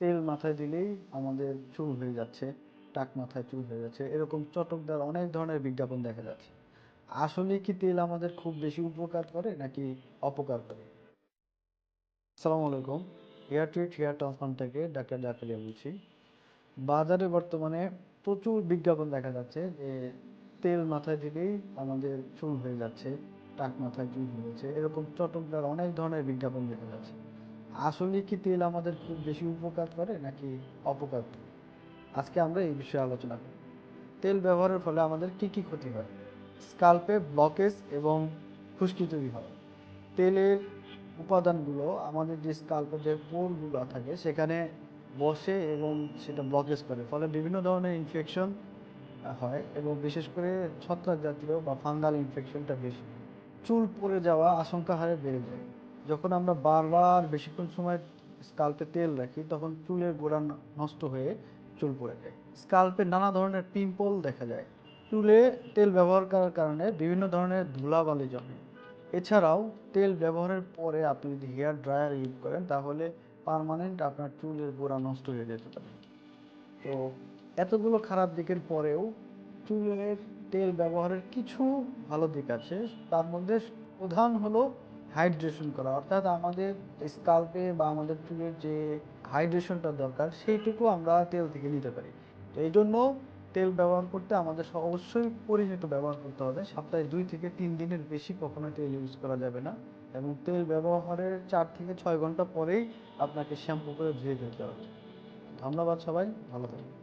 তেল মাথায় দিলেই আমাদের চুল হয়ে যাচ্ছে, টাক মাথায় চুল হয়ে যাচ্ছে, এরকম চটকদার অনেক ধরনের বিজ্ঞাপন দেখা যাচ্ছে। আসলে কি তেল আমাদের খুব বেশি উপকার করে নাকি অপকার করে? আসসালামু আলাইকুম। হেয়ার ট্রিট হেয়ার ট্রান্সপ্লান্ট থেকে ডাক্তার জাকারিয়া বলছি। বাজারে বর্তমানে প্রচুর বিজ্ঞাপন দেখা যাচ্ছে যে তেল মাথায় দিলেই আমাদের চুল হয়ে যাচ্ছে, টাক মাথায় চুল হয়ে যাচ্ছে, এরকম চটকদার অনেক ধরনের বিজ্ঞাপন দেখা যাচ্ছে। আসলে কি তেল আমাদের খুব বেশি উপকার করে নাকি অপকার করে? আজকে আমরা এই বিষয়ে আলোচনা করব। তেল ব্যবহারের ফলে আমাদের কি কি ক্ষতি হয়? স্কাল্পে ব্লকেজ এবং খুশকি তৈরি হয়। তেলের উপাদানগুলো আমাদের যে স্কাল্পে যে পোরগুলো থাকে সেখানে বসে এবং সেটা ব্লকেজ করে, ফলে বিভিন্ন ধরনের ইনফেকশন হয় এবং বিশেষ করে ছত্রাক জাতীয় বা ফাঙ্গাল ইনফেকশনটা বেশি। চুল পড়ে যাওয়া আশঙ্কা হারে বেড়ে যায়। যখন আমরা বারবার বেশিক্ষণ সময় স্কাল্পে তেল রাখি তখন চুলের গোড়া নষ্ট হয়ে চুল পড়ে যায়। স্কাল্পে নানা ধরনের পিম্পল দেখা যায়। চুলে তেল ব্যবহার করার কারণে বিভিন্ন ধরনের ধুলাবালি জমে। এছাড়াও তেল ব্যবহারের পরে আপনি যদি হেয়ার ড্রায়ার ইউজ করেন তাহলে পার্মানেন্ট আপনার চুলের গোড়া নষ্ট হয়ে যেতে পারে। তো এতগুলো খারাপ দিকের পরেও চুলের তেল ব্যবহারের কিছু ভালো দিক আছে। তার মধ্যে প্রধান হলো হাইড্রেশন করা, অর্থাৎ আমাদের স্কাল্পে বা আমাদের চুলের যে হাইড্রেশনটা দরকার সেইটুকু আমরা তেল থেকে নিতে পারি। তো এই জন্য তেল ব্যবহার করতে আমাদের অবশ্যই পরিমিত ব্যবহার করতে হবে। সপ্তাহে 2 থেকে 3 দিনের বেশি কখনো তেল ইউজ করা যাবে না, এবং তেল ব্যবহারের 4 থেকে 6 ঘন্টা পরেই আপনাকে শ্যাম্পু করে ধুয়ে ফেলতে হবে। ধন্যবাদ সবাই, ভালো থাকবেন।